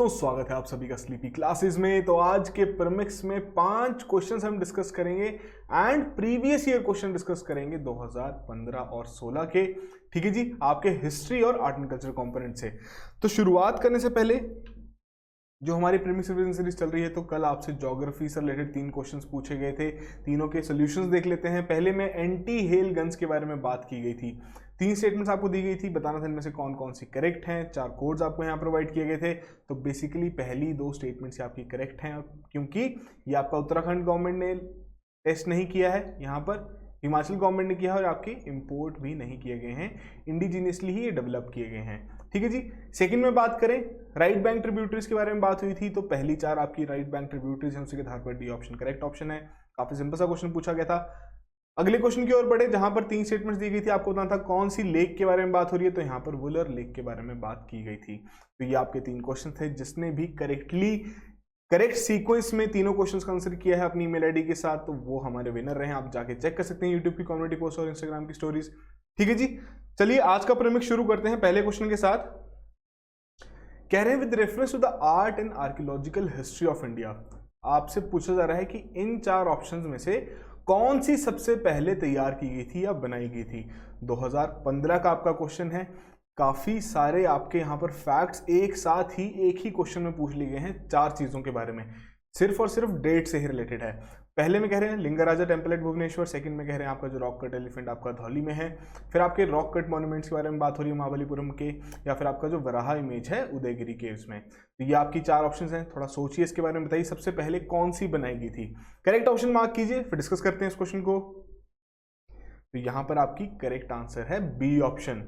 दोस्तों, स्वागत है आप सभी का स्लीपी क्लासेस में। तो आज के प्रमिक्स में 5 क्वेश्चंस हम डिस्कस करेंगे and previous year question discuss करेंगे 2015 और 16 के। ठीक है जी, आपके हिस्ट्री और आर्ट एंड कल्चर कंपोनेंट से। तो शुरुआत करने से पहले जो हमारी प्रीमिक्स रिवीजन सीरीज चल रही है, तो कल आपसे ज्योग्राफी से रिलेटेड 3 क्वेश्चंस पूछे गए थे। तीनों के सॉल्यूशंस देख लेते हैं। पहले में एंटी हेल गन्स के बारे में बात की गई थी। 3 स्टेटमेंट्स आपको दी गई थी, बताना था इनमें से कौन कौन सी करेक्ट हैं। 4 कोड्स आपको यहाँ प्रोवाइड किए गए थे। तो बेसिकली पहली 2 स्टेटमेंट्स आपकी करेक्ट हैं, क्योंकि ये आपका उत्तराखंड गवर्नमेंट ने टेस्ट नहीं किया है, यहाँ पर हिमाचल गवर्नमेंट ने किया है और आपके इंपोर्ट भी नहीं किए गए हैं, इंडिजीनियसली ही ये डेवलप किए गए हैं। ठीक है जी। सेकंड में बात करें, राइट बैंक ट्रिब्यूटरीज के बारे में बात हुई थी। तो पहली 4 आपकी राइट बैंक ट्रिब्यूटरीज हैं, उसी के आधार पर डी ऑप्शन करेक्ट ऑप्शन है। काफी सिंपल सा क्वेश्चन पूछा गया था। अगले क्वेश्चन की ओर बढ़े, जहां पर 3 स्टेटमेंट्स दी गई थी, आपको बताना था कौन सी लेक के बारे में बात हो रही है। तो यहाँ पर वुलर लेक के बारे में बात की गई थी। तो ये आपके 3 क्वेश्चन थे। जिसने भी करेक्ट सीक्वेंस में तीनों क्वेश्चंस का आंसर किया है अपनी ईमेल आईडी के साथ, तो वो हमारे विनर रहे हैं। आप जाके चेक कर सकते हैं यूट्यूब की कम्युनिटी पोस्ट और इंस्टाग्राम की स्टोरीज। ठीक है जी, चलिए आज का प्रीमिक्स शुरू करते हैं पहले क्वेश्चन के साथ। कह रहे हैं with reference to the art and archaeological history of India, आपसे पूछा जा रहा है कि इन 4 ऑप्शंस में से कौन सी सबसे पहले तैयार की गई थी या बनाई गई थी। 2015 का आपका क्वेश्चन है। काफी सारे आपके यहाँ पर फैक्ट्स एक साथ ही एक ही क्वेश्चन में पूछ लिए गए हैं 4 चीजों के बारे में, सिर्फ और सिर्फ डेट से ही रिलेटेड है। पहले में कह रहे हैं लिंगराजा टेम्पल एट भुवनेश्वर, सेकंड में कह रहे हैं आपका जो रॉक कट एलिफेंट आपका धौली में है, फिर आपके रॉक कट मॉन्यूमेंट्स के बारे में बात हो रही है महाबलीपुरम के, या फिर आपका जो वराहा इमेज है उदयगिरी केव्स में। तो ये आपकी 4 ऑप्शंस हैं। थोड़ा सोचिए इसके बारे में, बताइए सबसे पहले कौन सी बनाई गई थी। करेक्ट ऑप्शन मार्क कीजिए, फिर डिस्कस करते हैं इस क्वेश्चन को। तो यहाँ पर आपकी करेक्ट आंसर है बी ऑप्शन।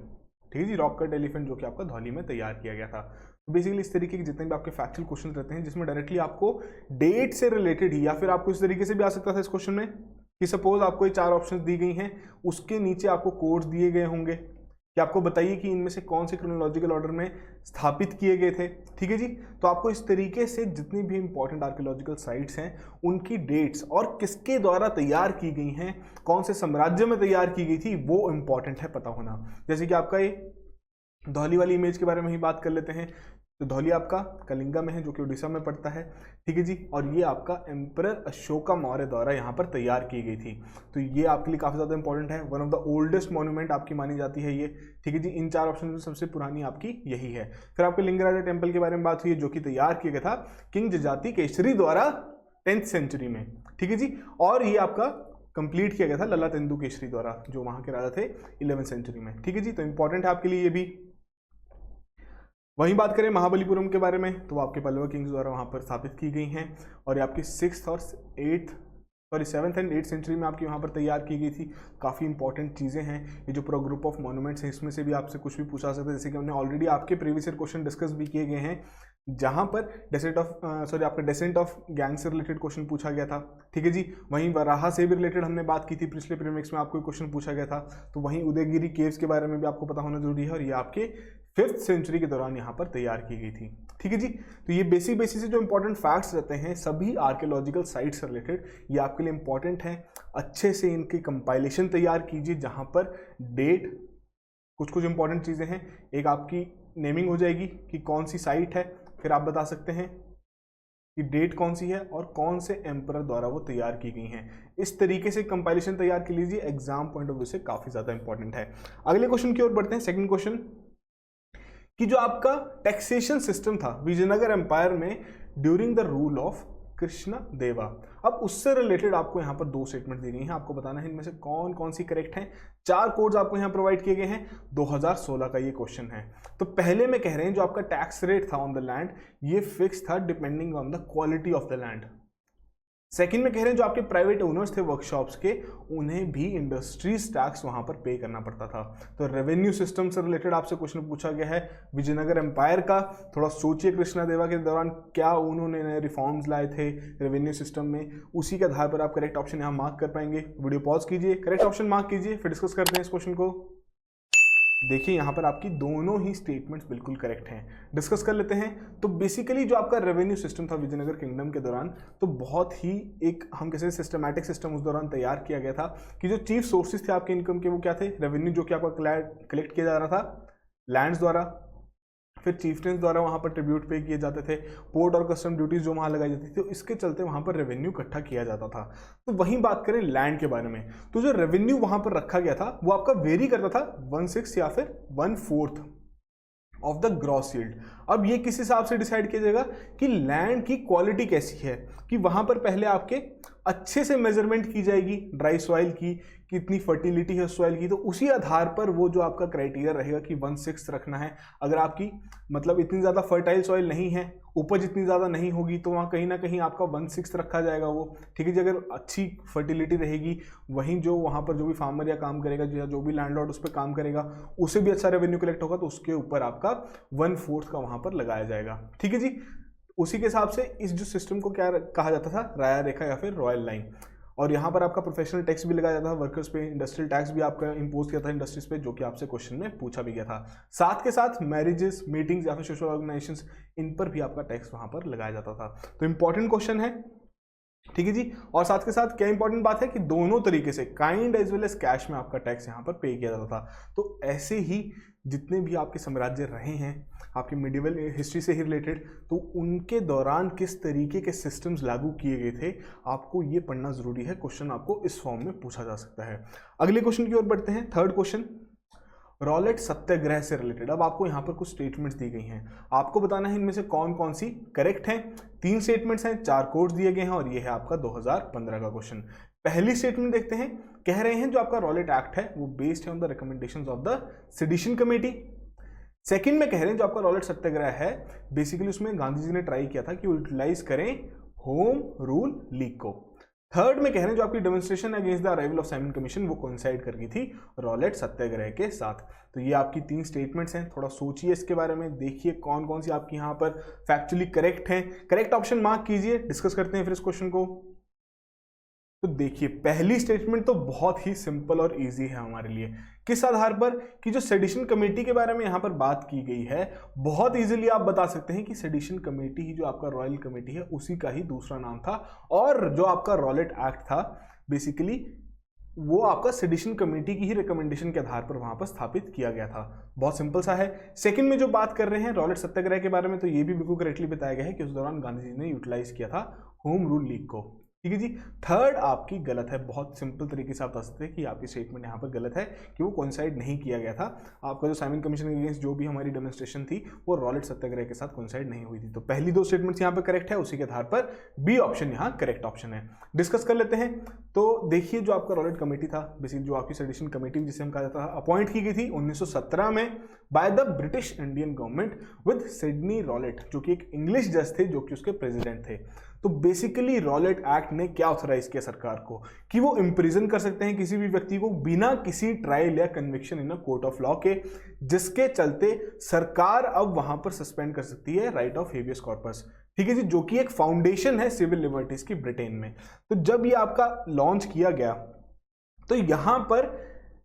ठीक है जी, रॉक कट एलिफेंट जो कि आपका धौली में तैयार किया गया था। तो बेसिकली इस तरीके के जितने भी आपके फैक्चुअल क्वेश्चन रहते हैं जिसमें डायरेक्टली आपको डेट से रिलेटेड ही, या फिर आपको इस तरीके से भी आ सकता था इस क्वेश्चन में कि सपोज आपको ये 4 ऑप्शंस दी गई हैं, उसके नीचे आपको कोड्स दिए गए होंगे कि आपको बताइए कि इनमें से कौन से क्रोनोलॉजिकल ऑर्डर में स्थापित किए गए थे। ठीक है जी, तो आपको इस तरीके से जितनी भी इंपॉर्टेंट आर्कियोलॉजिकल साइट्स हैं उनकी डेट्स और किसके द्वारा तैयार की गई हैं, कौन से साम्राज्य में तैयार की गई थी, वो इंपॉर्टेंट है पता होना। जैसे कि आपका ये धौली वाली इमेज के बारे में ही बात कर लेते हैं। तो धौली आपका कलिंगा में है, जो कि उड़ीसा में पड़ता है। ठीक है जी, और ये आपका एम्परर अशोका मौर्य द्वारा यहाँ पर तैयार की गई थी। तो ये आपके लिए काफ़ी ज़्यादा इंपॉर्टेंट है। One of the oldest monument आपकी मानी जाती है ये। ठीक है जी, इन 4 ऑप्शन में सबसे पुरानी आपकी यही है। फिर आपके लिंगराजा टेम्पल के बारे में बात हुई है, जो कि तैयार किया गया था किंग जजाति केसरी द्वारा 10th सेंचुरी में। ठीक है जी, और ये आपका कंप्लीट किया गया था लला तेंदु केसरी द्वारा, जो वहाँ के राजा थे 11th सेंचुरी में। ठीक है जी, तो इंपॉर्टेंट है आपके लिए ये भी। वहीं बात करें महाबलीपुरम के बारे में, तो आपके पल्लव किंग्स द्वारा वहाँ पर स्थापित की गई हैं, और ये आपकी 7th एंड 8th सेंचुरी में आपकी वहाँ पर तैयार की गई थी। काफ़ी इंपॉर्टेंट चीज़ें हैं। ये जो पूरा ग्रुप ऑफ मॉन्यूमेंट्स हैं, इसमें से भी आपसे कुछ भी पूछा सकता है। जैसे कि हमने ऑलरेडी आपके प्रीवियस ईयर क्वेश्चन डिस्कस भी किए गए हैं, जहाँ पर आपका डेसेंट ऑफ गैंग से रिलेटेड क्वेश्चन पूछा गया था। ठीक है जी, वहीं वराहा से भी रिलेटेड हमने बात की थी पिछले प्रीमिक्स में, आपको क्वेश्चन पूछा गया था। तो वहीं उदयगिरी केव्स के बारे में भी आपको पता होना जरूरी है, और ये आपके 5th सेंचुरी के दौरान यहाँ पर तैयार की गई थी। ठीक है जी, तो ये बेसिक से जो इंपॉर्टेंट फैक्ट्स रहते हैं सभी आर्कियोलॉजिकल साइट्स से रिलेटेड, ये आपके लिए इंपॉर्टेंट है। अच्छे से इनकी कंपाइलेशन तैयार कीजिए, जहाँ पर डेट, कुछ इंपॉर्टेंट चीज़ें हैं। एक आपकी नेमिंग हो जाएगी कि कौन सी साइट है, फिर आप बता सकते हैं कि डेट कौन सी है और कौन से एम्परर द्वारा वो तैयार की गई हैं। इस तरीके से कंपाइलेशन तैयार कर लीजिए, एग्जाम पॉइंट ऑफ व्यू से काफ़ी ज़्यादा इंपॉर्टेंट है। अगले क्वेश्चन की ओर बढ़ते हैं। सेकंड क्वेश्चन कि जो आपका टैक्सेशन सिस्टम था विजयनगर एम्पायर में during the rule of Krishna देवा, अब उससे रिलेटेड आपको यहाँ पर 2 स्टेटमेंट दी गई हैं। आपको बताना है इनमें से कौन कौन सी करेक्ट हैं। 4 कोड्स आपको यहाँ प्रोवाइड किए गए हैं। 2016 का ये क्वेश्चन है। तो पहले में कह रहे हैं जो आपका टैक्स रेट था ऑन द लैंड, ये फिक्स था depending on the quality of the land. Second में कह रहे हैं जो आपके प्राइवेट ओनर्स थे वर्कशॉप्स के, उन्हें भी इंडस्ट्रीज टैक्स वहां पर पे करना पड़ता था। तो रेवेन्यू सिस्टम से रिलेटेड आपसे क्वेश्चन पूछा गया है विजयनगर एम्पायर का। थोड़ा सोचिए कृष्णा देवा के दौरान क्या उन्होंने नए रिफॉर्म्स लाए थे रेवेन्यू सिस्टम में, उसी के आधार पर आप करेक्ट ऑप्शन यहाँ मार्क कर पाएंगे। वीडियो पॉज कीजिए, करेक्ट ऑप्शन मार्क कीजिए, फिर डिस्कस करते हैं इस क्वेश्चन को। देखिए यहाँ पर आपकी दोनों ही स्टेटमेंट्स बिल्कुल करेक्ट हैं। डिस्कस कर लेते हैं। तो बेसिकली जो आपका रेवेन्यू सिस्टम था विजयनगर किंगडम के दौरान, तो बहुत ही एक हम कैसे सिस्टमैटिक सिस्टम उस दौरान तैयार किया गया था कि जो चीफ सोर्सेज थे आपके इनकम के वो क्या थे, रेवेन्यू जो कि आपका कलेक्ट किया जा रहा था लैंड्स द्वारा, फिर चीफटेंस द्वारा वहाँ पर ट्रिब्यूट पे किए जाते थे, पोर्ट और कस्टम ड्यूटीज जो वहाँ लगाई जाती थी, तो इसके चलते वहाँ पर रेवेन्यू इकट्ठा किया जाता था। तो वहीं बात करें लैंड के बारे में, तो जो रेवेन्यू वहाँ पर रखा गया था वो आपका वेरी करता था 1/6 या फिर 1/4 ऑफ द ग्रॉस यील्ड। अब ये किस हिसाब से डिसाइड किया जाएगा कि लैंड की क्वालिटी कैसी है, कि वहां पर पहले आपके अच्छे से मेजरमेंट की जाएगी ड्राई सॉइल की, कितनी फर्टिलिटी है सॉइल की, तो उसी आधार पर वो जो आपका क्राइटेरिया रहेगा कि 1/6 रखना है। अगर आपकी मतलब इतनी ज़्यादा फर्टाइल सॉइल नहीं है, उपज इतनी ज़्यादा नहीं होगी, तो वहाँ कहीं ना कहीं आपका 1/6 रखा जाएगा वो, ठीक है जी। अगर अच्छी फर्टिलिटी रहेगी, वहीं जो वहाँ पर जो भी फार्मर या काम करेगा या जो भी लैंडलॉर्ड उस पर काम करेगा उसे भी अच्छा रेवेन्यू कलेक्ट होगा, तो उसके ऊपर आपका 1/4 का वहाँ पर लगाया जाएगा, ठीक है जी। उसी के हिसाब से इस जो सिस्टम को क्या कहा जाता था, राया रेखा या फिर रॉयल लाइन। और यहाँ पर आपका प्रोफेशनल टैक्स भी लगाया जाता था वर्कर्स पे, इंडस्ट्रियल टैक्स भी आपका इंपोज किया था इंडस्ट्रीज पे, जो कि आपसे क्वेश्चन में पूछा भी गया था। साथ के साथ मैरिजेस, मीटिंग्स या फिर सोशल ऑर्गेनाइजेशंस, इन पर भी आपका टैक्स वहाँ पर लगाया जाता था। तो इंपॉर्टेंट क्वेश्चन है, ठीक है जी। और साथ के साथ क्या इंपॉर्टेंट बात है कि दोनों तरीके से kind as well as cash में आपका टैक्स यहाँ पर पे किया जाता था। तो ऐसे ही जितने भी आपके साम्राज्य रहे हैं आपकी मिडिवल हिस्ट्री से ही रिलेटेड, तो उनके दौरान किस तरीके के सिस्टम्स लागू किए गए थे, आपको ये पढ़ना जरूरी है। क्वेश्चन आपको इस फॉर्म में पूछा जा सकता है। अगले क्वेश्चन की ओर बढ़ते हैं। थर्ड क्वेश्चन, रॉलेट सत्याग्रह से रिलेटेड। अब आपको यहाँ पर कुछ स्टेटमेंट्स दी गई हैं, आपको बताना है इनमें से कौन कौन सी करेक्ट हैं। 3 स्टेटमेंट्स हैं, 4 कोड्स दिए गए हैं, और ये है आपका 2015 का क्वेश्चन। पहली स्टेटमेंट देखते हैं, कह रहे हैं जो आपका रॉलेट एक्ट है वो बेस्ड है on the recommendations of the sedition committee. Second में कह रहे हैं जो आपका रॉलेट सत्याग्रह है, बेसिकली उसमें गांधी जी ने ट्राई किया था कि वो यूटिलाइज करें होम रूल लीग को। थर्ड में कह रहे हैं जो आपकी demonstration against the arrival of Simon commission वो कोइंसाइड कर गई थी रॉलेट सत्याग्रह के साथ। तो ये आपकी 3 स्टेटमेंट्स हैं, थोड़ा सोचिए इसके बारे में, देखिए कौन कौन सी आपकी यहाँ पर फैक्चुअली करेक्ट हैं। करेक्ट ऑप्शन मार्क कीजिए, डिस्कस करते हैं फिर इस क्वेश्चन को। तो देखिए पहली स्टेटमेंट तो बहुत ही सिंपल और इजी है हमारे लिए, किस आधार पर कि जो सेडिशन कमेटी के बारे में यहां पर बात की गई है, बहुत इजीली आप बता सकते हैं कि सेडिशन कमेटी ही जो आपका रॉयल कमेटी है उसी का ही दूसरा नाम था, और जो आपका रॉलेट एक्ट था बेसिकली वो आपका सेडिशन कमेटी की ही रिकमेंडेशन के आधार पर वहां पर स्थापित किया गया था। बहुत सिंपल सा है। सेकंड में जो बात कर रहे हैं रॉलेट सत्याग्रह के बारे में, तो ये भी बिल्कुल करेक्टली बताया गया है कि उस दौरान गांधी जी ने यूटिलाइज किया था होम रूल लीग को, ठीक है जी। थर्ड आपकी गलत है, बहुत सिंपल तरीके से आप बता सकते हैं कि आपकी स्टेटमेंट यहाँ पर गलत है कि वो कोइंसाइड नहीं किया गया था। आपका जो साइमन कमीशन के अगेंस्ट जो भी हमारी डेमोन्स्ट्रेशन थी वो रॉलेट सत्याग्रह के साथ कोइंसाइड नहीं हुई थी। तो पहली 2 स्टेटमेंट्स यहाँ पर करेक्ट है, उसी के आधार पर बी ऑप्शन यहाँ करेक्ट ऑप्शन है। डिस्कस कर लेते हैं। तो देखिए जो आपका रॉलेट कमेटी था, बेसिकली जो आपकी सेडिशन कमेटी जिसे हम कहा जाता है, अपॉइंट की गई थी 1917 में by the British Indian government with Sydney Rowlatt, जो कि एक इंग्लिश जज थे जो कि उसके प्रेसिडेंट थे। तो बेसिकली रॉलेट एक्ट ने क्या ऑथराइज किया सरकार को कि वो इम्प्रिजन कर सकते हैं किसी भी व्यक्ति को बिना किसी ट्रायल या conviction in a court of law के, जिसके चलते सरकार अब वहां पर सस्पेंड कर सकती है राइट ऑफ हेबियस कॉर्पस, ठीक है जी, जो कि एक फाउंडेशन है सिविल लिबर्टीज की ब्रिटेन में। तो जब ये आपका लॉन्च किया गया तो यहां पर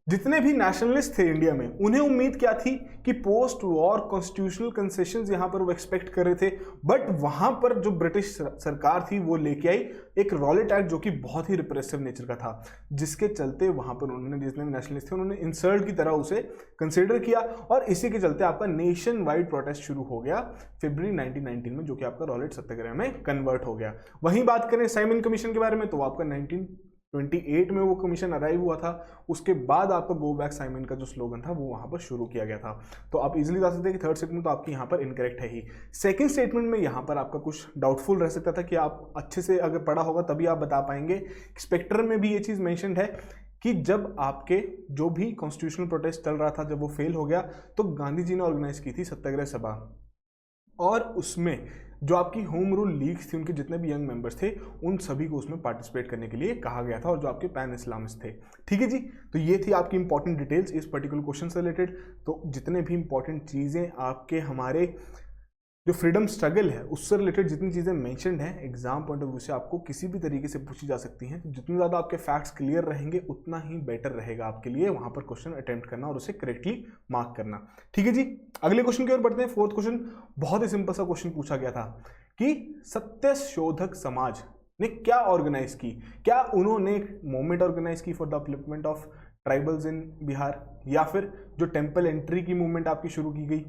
जितने भी नेशनलिस्ट थे इंडिया में उन्हें उम्मीद क्या थी कि पोस्ट वॉर कॉन्स्टिट्यूशनल कंसेशंस यहां पर वो एक्सपेक्ट कर रहे थे, बट वहां पर जो ब्रिटिश सरकार थी वो लेके आई एक रॉलेट एक्ट जो कि बहुत ही रिप्रेसिव नेचर का था, जिसके चलते वहां पर उन्होंने जितने नेशनलिस्ट थे उन्होंने इंसल्ट की तरह उसे कंसिडर किया, और इसी के चलते आपका नेशन वाइड प्रोटेस्ट शुरू हो गया फरवरी 1919 में, जो कि आपका रॉलेट सत्याग्रह में कन्वर्ट हो गया। वहीं बात करें साइमन कमीशन के बारे में, तो आपका 1928 में वो कमीशन अराइव हुआ था, उसके बाद आपका गो बैक साइमन का जो स्लोगन था वो वहां पर शुरू किया गया था। तो आप इजीली बता सकते हैं कि थर्ड स्टेटमेंट तो आपकी यहाँ पर इनकरेक्ट है ही। सेकंड स्टेटमेंट में यहाँ पर आपका कुछ डाउटफुल रह सकता था कि आप अच्छे से अगर पढ़ा होगा तभी आप बता पाएंगे। स्पेक्ट्रम में भी ये चीज़ मेंशन्ड है कि जब आपके जो भी कॉन्स्टिट्यूशनल प्रोटेस्ट चल रहा था जब वो फेल हो गया तो गांधी जी ने ऑर्गेनाइज की थी सत्याग्रह सभा, और उसमें जो आपकी होम रूल लीग्स थी उनके जितने भी यंग मेंबर्स थे उन सभी को उसमें पार्टिसिपेट करने के लिए कहा गया था, और जो आपके पैन इस्लामिस्ट थे, ठीक है जी। तो ये थी आपकी इंपॉर्टेंट डिटेल्स इस पर्टिकुलर क्वेश्चन से रिलेटेड। तो जितने भी इंपॉर्टेंट चीज़ें आपके हमारे जो फ्रीडम स्ट्रगल है उससे रिलेटेड जितनी चीज़ें मेंशन्ड हैं एग्जाम पॉइंट ऑफ व्यू से आपको किसी भी तरीके से पूछी जा सकती हैं, तो जितने ज़्यादा आपके फैक्ट्स क्लियर रहेंगे उतना ही बेटर रहेगा आपके लिए वहां पर क्वेश्चन अटेम्प्ट करना और उसे करेक्टली मार्क करना, ठीक है जी। अगले क्वेश्चन की ओर बढ़ते हैं। फोर्थ क्वेश्चन बहुत ही सिंपल सा क्वेश्चन पूछा गया था कि सत्यशोधक समाज ने क्या ऑर्गेनाइज की, क्या उन्होंने एक मूवमेंट ऑर्गेनाइज की for the upliftment of tribals in Bihar, या फिर जो टेम्पल एंट्री की मूवमेंट आपकी शुरू की गई,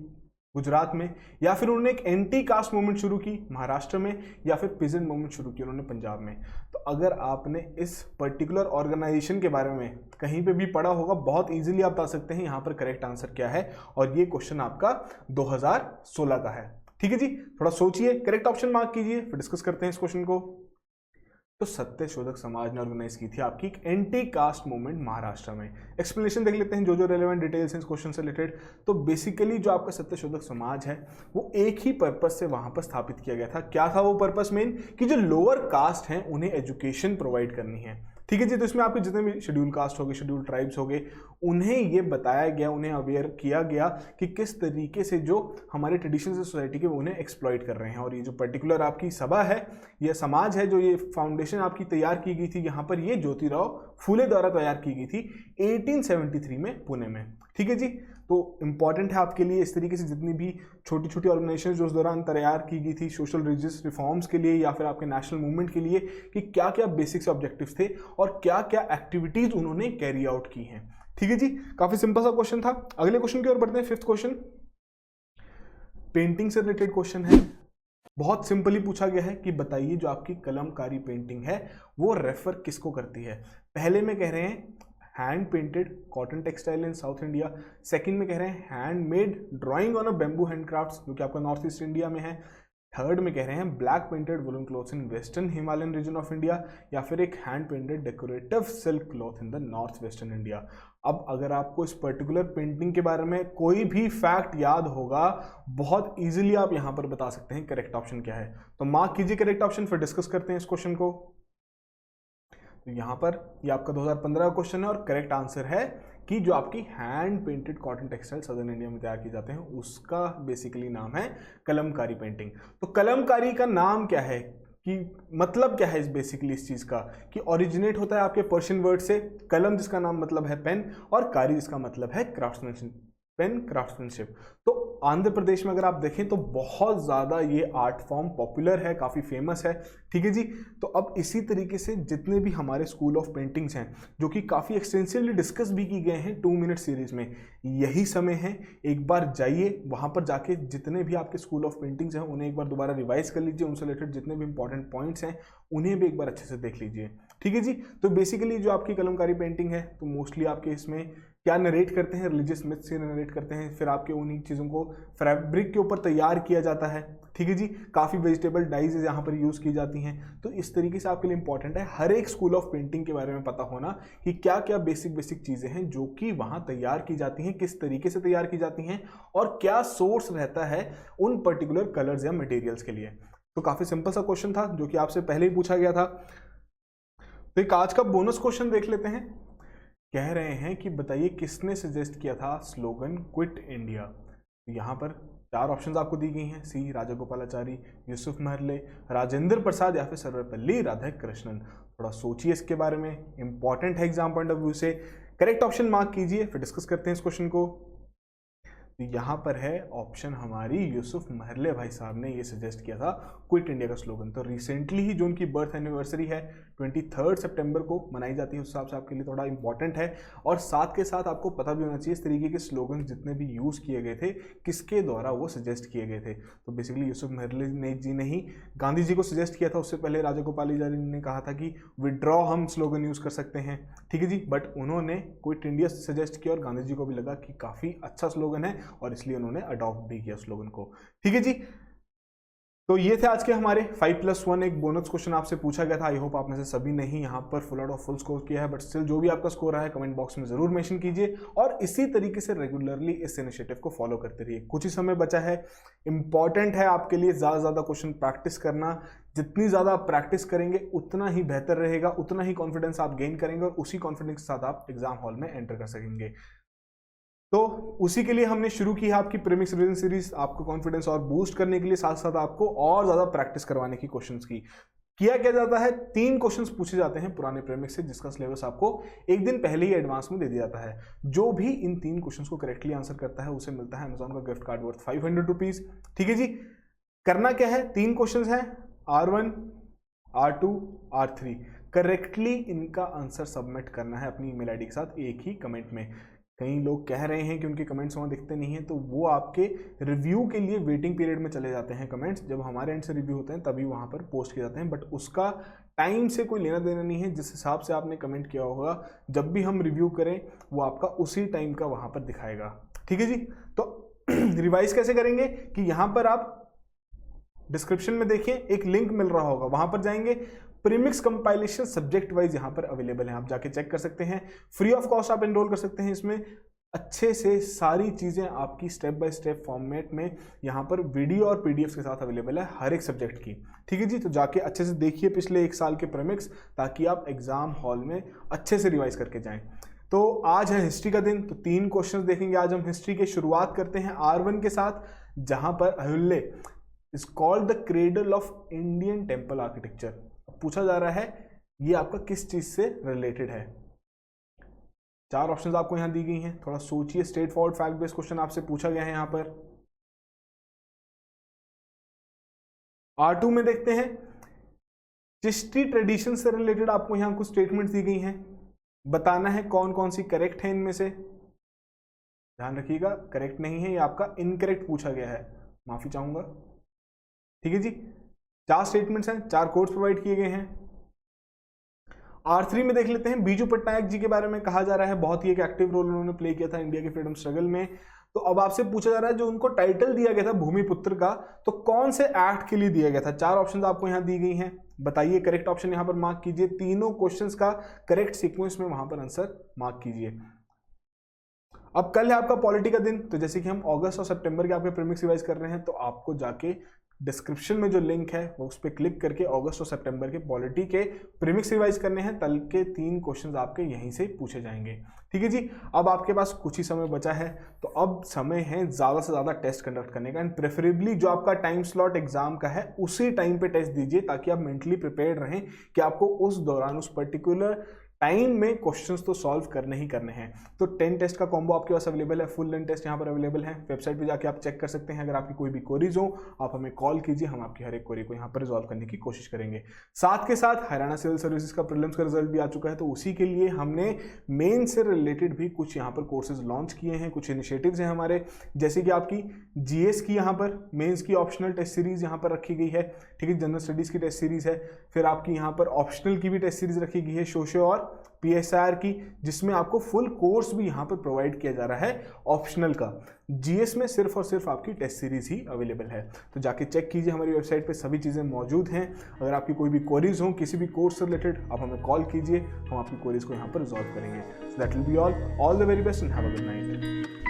गुजरात में, या फिर उन्होंने एक एंटी कास्ट मूवमेंट शुरू की महाराष्ट्र में, या फिर पीजेंट मूवमेंट शुरू की उन्होंने पंजाब में। तो अगर आपने इस पर्टिकुलर ऑर्गेनाइजेशन के बारे में कहीं पे भी पढ़ा होगा, बहुत इजीली आप बता सकते हैं यहाँ पर करेक्ट आंसर क्या है, और ये क्वेश्चन आपका 2016 का है। ठीक है जी, थोड़ा सोचिए, करेक्ट ऑप्शन मार्क कीजिए, फिर डिस्कस करते हैं इस क्वेश्चन को। तो सत्यशोधक समाज ने ऑर्गेनाइज की थी आपकी एक एंटी कास्ट मूवमेंट महाराष्ट्र में। एक्सप्लेनेशन देख लेते हैं जो रेलेवेंट डिटेल्स हैं इस क्वेश्चन से रिलेटेड। तो बेसिकली जो आपका सत्यशोधक समाज है वो एक ही पर्पस से वहां पर स्थापित किया गया था। क्या था वो पर्पस मेन, कि जो लोअर कास्ट हैं उन्हें एजुकेशन प्रोवाइड करनी है। ठीक है जी, तो इसमें आपके जितने भी शेड्यूल कास्ट हो गए, शेड्यूल ट्राइब्स हो गए, उन्हें ये बताया गया, उन्हें अवेयर किया गया कि किस तरीके से जो हमारे ट्रेडिशंस है सोसाइटी के उन्हें एक्सप्लॉइट कर रहे हैं। और ये जो पर्टिकुलर आपकी सभा है, यह समाज है, जो ये फाउंडेशन आपकी तैयार की गई थी, यहाँ पर ये ज्योतिराव फूले द्वारा तैयार की गई थी 1873 में पुणे में। ठीक है जी, तो इंपॉर्टेंट है आपके लिए इस तरीके से जितनी भी छोटी छोटी ऑर्गेनाइजेशन जो उस दौरान तैयार की गई थी सोशल रिलीजियस रिफॉर्म्स के लिए या फिर आपके नेशनल मूवमेंट के लिए, कि क्या क्या बेसिक्स ऑब्जेक्टिव्स थे और क्या क्या एक्टिविटीज उन्होंने कैरी आउट की हैं। ठीक है जी, काफी सिंपल सा क्वेश्चन था। अगले क्वेश्चन की ओर बढ़ते हैं। फिफ्थ क्वेश्चन पेंटिंग से रिलेटेड क्वेश्चन है। बहुत सिंपली पूछा गया है कि बताइए जो आपकी कलमकारी पेंटिंग है वो रेफर किसको करती है। पहले में कह रहे हैं hand painted cotton textile in South India, second में कह रहे हैं handmade drawing on a bamboo handicrafts जो कि आपका नॉर्थ ईस्ट इंडिया में है, थर्ड में कह रहे हैं black painted woollen clothes in western Himalayan region of India, या फिर एक hand painted decorative silk cloth in the north western India. अब अगर आपको इस पर्टिकुलर पेंटिंग के बारे में कोई भी फैक्ट याद होगा, बहुत इजीली आप यहां पर बता सकते हैं करेक्ट ऑप्शन क्या है। तो मार्क कीजिए करेक्ट ऑप्शन, फिर डिस्कस करते हैं इस क्वेश्चन को। तो यहाँ पर ये आपका 2015 का क्वेश्चन है और करेक्ट आंसर है कि जो आपकी hand painted cotton textile southern India में तैयार किए जाते हैं उसका बेसिकली नाम है कलमकारी पेंटिंग। तो कलमकारी का नाम क्या है, कि मतलब क्या है इस बेसिकली इस चीज़ का, कि ओरिजिनेट होता है आपके पर्शियन वर्ड से, कलम जिसका नाम मतलब है पेन और कारी जिसका मतलब है क्राफ्ट्समैनशिप, पेन क्राफ्ट्समैनशिप। तो आंध्र प्रदेश में अगर आप देखें तो बहुत ज़्यादा ये आर्ट फॉर्म पॉपुलर है, काफ़ी फेमस है। ठीक है जी, तो अब इसी तरीके से जितने भी हमारे स्कूल ऑफ पेंटिंग्स हैं जो कि काफ़ी एक्सटेंसिवली डिस्कस भी की गए हैं 2 मिनट सीरीज में, यही समय है एक बार जाइए वहाँ पर जाके जितने भी आपके स्कूल ऑफ पेंटिंग्स हैं उन्हें एक बार दोबारा रिवाइज कर लीजिए, उनसे रिलेटेड जितने भी इंपॉर्टेंट पॉइंट्स हैं उन्हें भी एक बार अच्छे से देख लीजिए। ठीक है जी, तो बेसिकली जो आपकी कलमकारी पेंटिंग है तो मोस्टली आपके इसमें क्या नरेट करते हैं, रिलीजियस मिथ से नरेट करते हैं, फिर आपके उन्हीं चीज़ों को फैब्रिक के ऊपर तैयार किया जाता है। ठीक है जी, काफ़ी वेजिटेबल डाइज यहाँ पर यूज़ की जाती हैं। तो इस तरीके से आपके लिए इंपॉर्टेंट है हर एक स्कूल ऑफ पेंटिंग के बारे में पता होना कि क्या क्या बेसिक चीज़ें हैं जो कि वहाँ तैयार की जाती हैं, किस तरीके से तैयार की जाती हैं और क्या सोर्स रहता है उन पर्टिकुलर कलर्स या मटेरियल्स के लिए। तो काफ़ी सिंपल सा क्वेश्चन था जो कि आपसे पहले ही पूछा गया था। तो एक आज का बोनस क्वेश्चन देख लेते हैं। कह रहे हैं कि बताइए किसने सजेस्ट किया था स्लोगन क्विट इंडिया। यहाँ पर 4 ऑप्शंस आपको दी गई हैं, सी राजागोपालाचारी, यूसुफ महर्ले, राजेंद्र प्रसाद या फिर सर्वपल्ली राधाकृष्णन। थोड़ा सोचिए इसके बारे में, इंपॉर्टेंट है एग्जाम पॉइंट ऑफ व्यू से। करेक्ट ऑप्शन मार्क कीजिए, फिर डिस्कस करते हैं इस क्वेश्चन को। यहाँ पर है ऑप्शन हमारी यूसुफ महर्ले भाई साहब ने ये सजेस्ट किया था क्विट इंडिया का स्लोगन। तो रिसेंटली ही जो उनकी बर्थ एनिवर्सरी है 23 सितंबर को मनाई जाती है, उस हिसाब से आपके लिए थोड़ा इंपॉर्टेंट है। और साथ के साथ आपको पता भी होना चाहिए इस तरीके के स्लोगन जितने भी यूज़ किए गए थे किसके द्वारा वो सजेस्ट किए गए थे। तो बेसिकली यूसुफ महर्ले जी ने ही गांधी जी को सजेस्ट किया था, उससे पहले राजागोपालाचारी ने कहा था कि विड्रॉ हम स्लोगन यूज़ कर सकते हैं। ठीक है जी, बट उन्होंने क्विट इंडिया सजेस्ट किया और गांधी जी को भी लगा कि काफ़ी अच्छा स्लोगन है और इसलिए उन्होंने अडॉप्ट भी किया स्लोगन को। ठीक है जी, तो ये थे आज के हमारे 5+1 एक बोनस क्वेश्चन आपसे पूछा गया था। आई होप आप में से सभी ने ही यहाँ पर full out of full score किया है, बट स्टिल जो भी आपका स्कोर रहा है कमेंट बॉक्स में जरूर मेंशन कीजिए और इसी तरीके से रेगुलरली इस इनिशिएटिव को फॉलो करते रहिए। कुछ ही समय बचा है, इंपॉर्टेंट है आपके लिए ज़्यादा से ज़्यादा क्वेश्चन प्रैक्टिस करना। जितनी ज़्यादा आप प्रैक्टिस करेंगे उतना ही बेहतर रहेगा, उतना ही कॉन्फिडेंस आप गेन करेंगे और उसी कॉन्फिडेंस के साथ आप एग्जाम हॉल में एंटर कर सकेंगे। तो उसी के लिए हमने शुरू की है आपकी प्रीमिक्स रिवीजन सीरीज, आपको कॉन्फिडेंस और बूस्ट करने के लिए, साथ साथ आपको और ज्यादा प्रैक्टिस करवाने की क्वेश्चंस की। किया क्या जाता है, 3 क्वेश्चंस पूछे जाते हैं पुराने प्रीमिक्स से जिसका सिलेबस आपको एक दिन पहले ही एडवांस में दे दिया जाता है। जो भी इन 3 क्वेश्चंस को करेक्टली आंसर करता है उसे मिलता है अमेजॉन का गिफ्ट कार्ड वर्थ 500 रुपीज। ठीक है जी, करना क्या है, 3 क्वेश्चंस हैं R1, R2, R3। करेक्टली इनका आंसर सबमिट करना है अपनी ईमेल आईडी के साथ एक ही कमेंट में। कई लोग कह रहे हैं कि उनके कमेंट्स वहाँ दिखते नहीं हैं, तो वो आपके रिव्यू के लिए वेटिंग पीरियड में चले जाते हैं कमेंट्स। जब हमारे एंड से रिव्यू होते हैं तभी वहाँ पर पोस्ट किए जाते हैं, बट उसका टाइम से कोई लेना देना नहीं है। जिस हिसाब से आपने कमेंट किया होगा, जब भी हम रिव्यू करें वो आपका उसी टाइम का वहाँ पर दिखाएगा। ठीक है जी। तो रिवाइज कैसे करेंगे कि यहाँ पर आप डिस्क्रिप्शन में देखिए एक लिंक मिल रहा होगा, वहां पर जाएंगे, प्रीमिक्स कंपाइलेशन सब्जेक्ट वाइज यहाँ पर अवेलेबल है, आप जाके चेक कर सकते हैं। फ्री ऑफ कॉस्ट आप एनरोल कर सकते हैं इसमें। अच्छे से सारी चीज़ें आपकी स्टेप बाय स्टेप फॉर्मेट में यहाँ पर वीडियो और पीडीएफ के साथ अवेलेबल है हर एक सब्जेक्ट की। ठीक है जी। तो जाके अच्छे से देखिए पिछले 1 साल के प्रीमिक्स, ताकि आप एग्जाम हॉल में अच्छे से रिवाइज करके जाएं। तो आज है हिस्ट्री का दिन, तो 3 क्वेश्चन देखेंगे आज हम हिस्ट्री के। शुरुआत करते हैं R1 के साथ, जहां पर Aihole is called the cradle of Indian temple architecture. पूछा जा रहा है ये आपका किस चीज से रिलेटेड है। 4 ऑप्शंस आपको यहां दी गई हैं, थोड़ा सोचिए। Straight forward fact based question आपसे पूछा गया है यहां पर। R2 में देखते हैं, चिश्ती ट्रेडिशन से रिलेटेड आपको यहां कुछ स्टेटमेंट्स दी गई हैं, बताना है कौन कौन सी करेक्ट है इनमें से। ध्यान रखिएगा, करेक्ट नहीं है, ये आपका इनकरेक्ट पूछा गया है, माफी चाहूंगा। ठीक है जी। 4 स्टेटमेंट्स हैं, 4 कोड्स प्रोवाइड किए गए हैं। R3 में देख लेते हैं, बीजू पटनायक जी के बारे में कहा जा रहा है, बहुत ही एक एक्टिव रोल उन्होंने प्ले किया था इंडिया के फ्रीडम स्ट्रगल में। तो अब आपसे पूछा जा रहा है जो उनको टाइटल दिया गया था भूमिपुत्र का, तो कौन से एक्ट के लिए दिया गया था। 4 ऑप्शंस आपको यहां दी गई हैं, बताइए। करेक्ट ऑप्शन यहां पर मार्क कीजिए, तीनों क्वेश्चंस का करेक्ट सीक्वेंस में वहां पर आंसर मार्क कीजिए। अब कल है आपका पॉलिटी का दिन, तो जैसे कि हम अगस्त और सितंबर के आपके प्रीमिक्स रिवाइज कर रहे हैं, तो आपको जाके डिस्क्रिप्शन में जो लिंक है वो उस पर क्लिक करके अगस्त और सितंबर के पॉलिटी के प्रीमिक्स रिवाइज करने हैं। कल के 3 क्वेश्चंस आपके यहीं से पूछे जाएंगे। ठीक है जी। अब आपके पास कुछ ही समय बचा है, तो अब समय है ज़्यादा से ज़्यादा टेस्ट कंडक्ट करने का, एंड प्रेफरेबली जो आपका टाइम स्लॉट एग्जाम का है उसी टाइम पे टेस्ट दीजिए, ताकि आप मेंटली प्रिपेयर्ड रहें कि आपको उस दौरान उस पर्टिकुलर टाइम में क्वेश्चंस तो सॉल्व करने ही करने हैं। तो 10 टेस्ट का कॉम्बो आपके पास अवेलेबल है, फुल लेंथ टेस्ट यहाँ पर अवेलेबल है। वेबसाइट पे जाके आप चेक कर सकते हैं। अगर आपकी कोई भी क्वेरीज हो आप हमें कॉल कीजिए, हम आपकी हर एक क्वेरी को यहाँ पर रिजॉल्व करने की कोशिश करेंगे। साथ के साथ हरियाणा सिविल सर्विसेज का प्रीलिम्स का रिजल्ट भी आ चुका है, तो उसी के लिए हमने मेन से रिलेटेड भी कुछ यहाँ पर कोर्सेज लॉन्च किए हैं, कुछ इनिशिएटिव्स हैं हमारे, जैसे कि आपकी जीएस की यहाँ पर मेंस की ऑप्शनल टेस्ट सीरीज यहाँ पर रखी गई है। ठीक है, जनरल स्टडीज की टेस्ट सीरीज है, फिर आपकी यहाँ पर ऑप्शनल की भी टेस्ट सीरीज रखी गई है, सोशियो और पीएसआर की, जिसमें आपको फुल कोर्स भी यहाँ पर प्रोवाइड किया जा रहा है ऑप्शनल का। जीएस में सिर्फ और सिर्फ आपकी टेस्ट सीरीज ही अवेलेबल है, तो जाके चेक कीजिए, हमारी वेबसाइट पे सभी चीज़ें मौजूद हैं। अगर आपकी कोई भी क्वेरीज हो किसी भी कोर्स से रिलेटेड, आप हमें कॉल कीजिए, हम आपकी क्वेरीज को यहाँ पर रिजॉल्व करेंगे। So that will be all the very best and have a good night.